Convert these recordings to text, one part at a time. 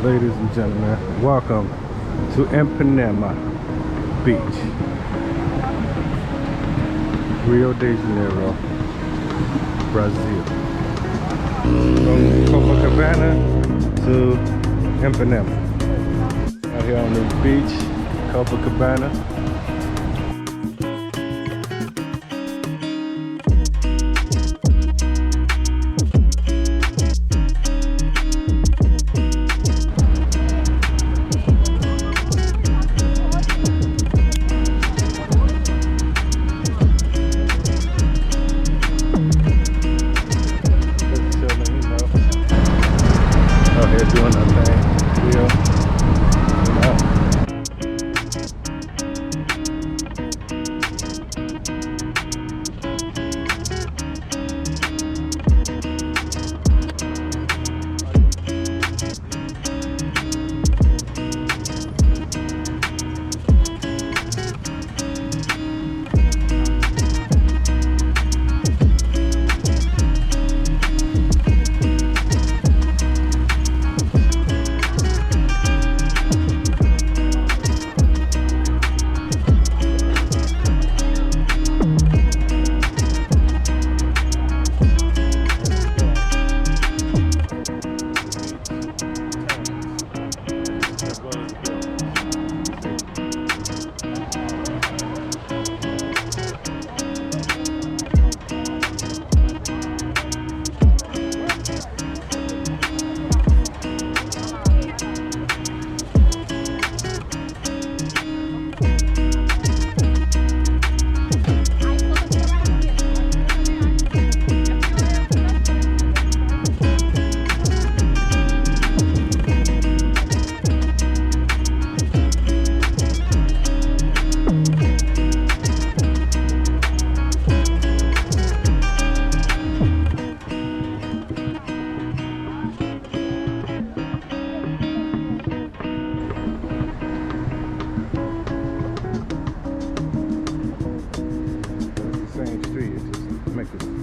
Ladies and gentlemen, welcome to Ipanema Beach, Rio de Janeiro, Brazil. From Copacabana to Ipanema. Out here on the beach, Copacabana. Doing that thing,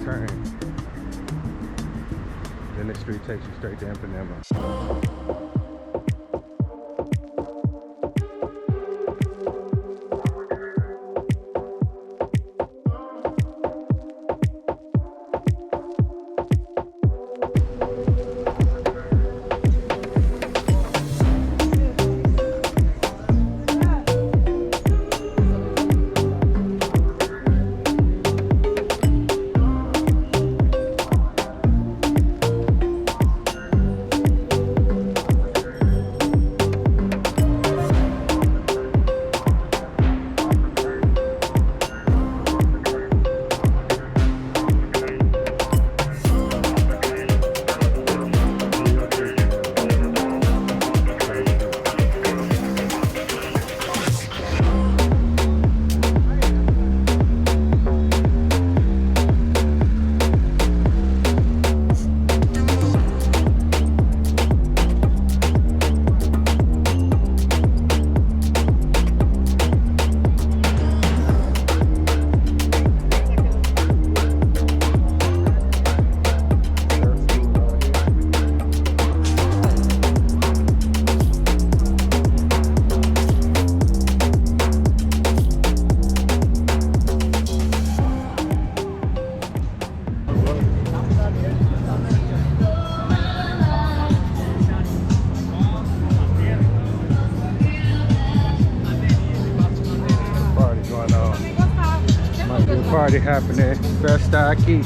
turn. Then this street takes you straight to Ipanema. Party happening, festa aqui.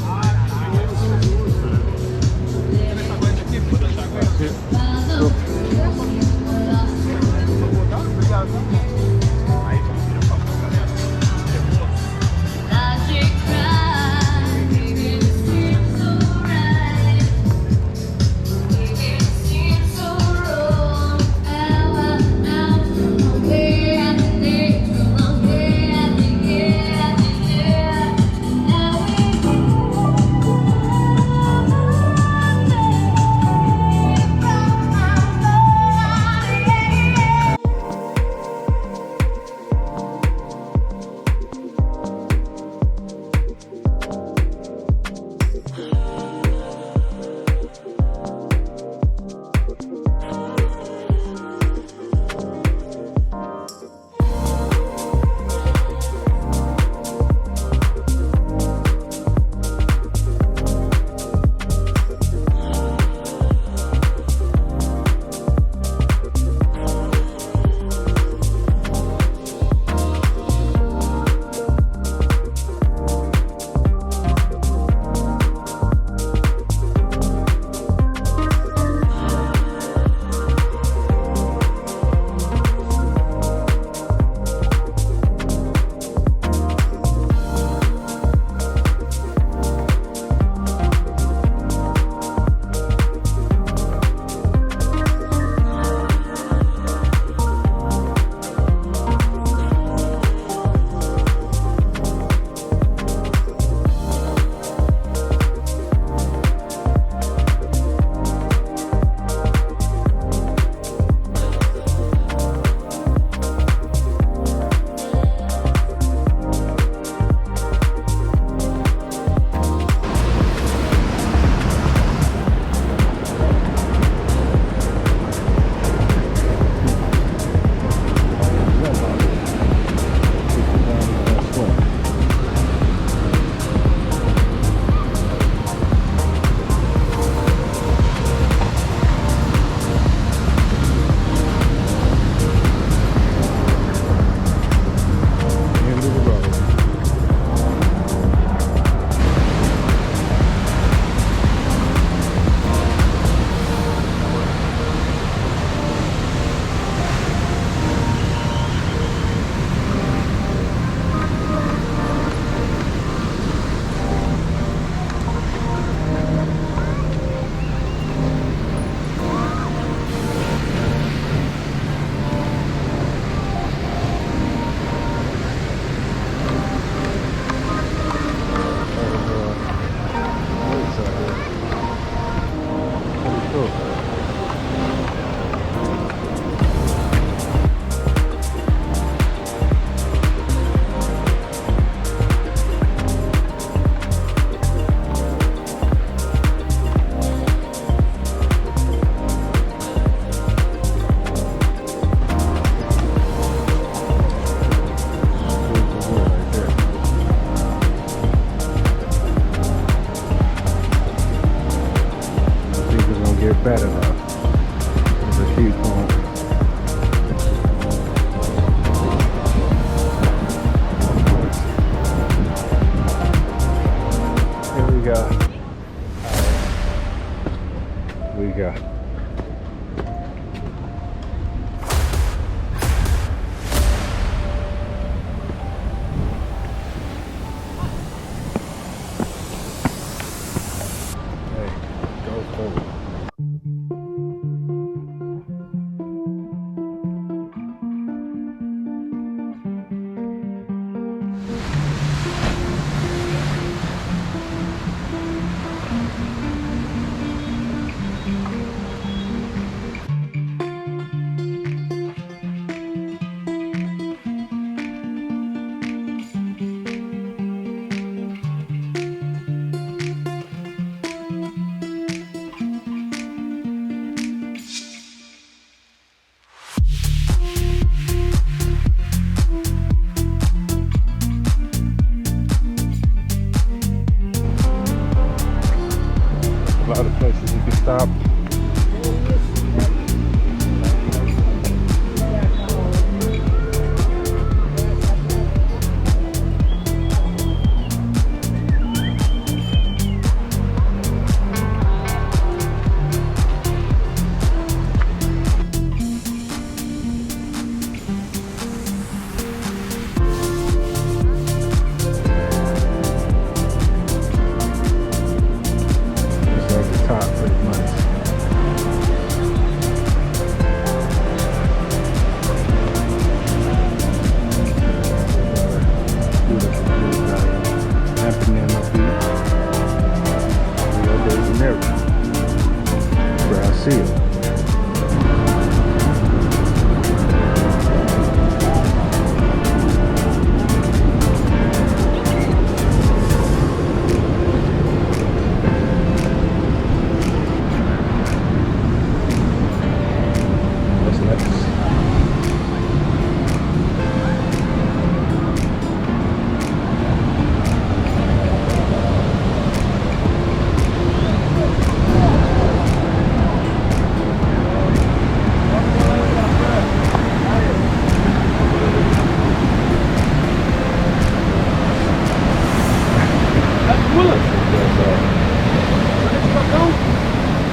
better though. It's a huge one. Here we go. We go. Hey, go forward. A lot of places you can stop. It's at the top pretty much. Beautiful views out of Ipanema Beach, Rio de Janeiro, Brazil. What's next?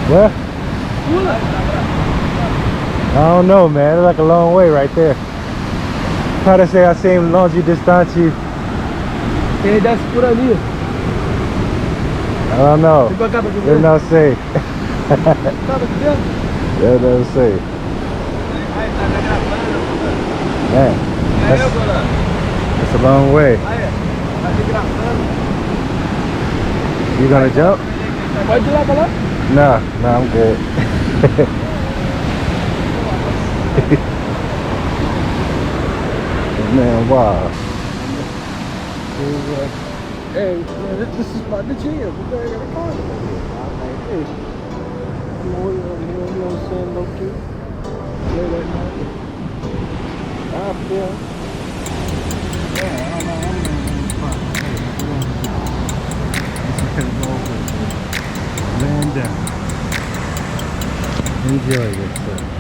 What? I don't know, man. It's like a long way right there. How to say assim, longe distante? Ele desce por ali. I don't know. Vem pra cá pra tu Eu ver. não sei. Tá aqui dentro? Eu não sei. Aí, tá gravando. Man, that's a long way. Aí, tá te gravando. You gonna jump? Pode ir lá pra lá? No, I'm good. Man, wow. Hey, this is my the gym. We gotta get a car. Hey, you know what I'm saying, low key. Play that night. I feel. Yeah, I don't know. Land down. Enjoy yourself.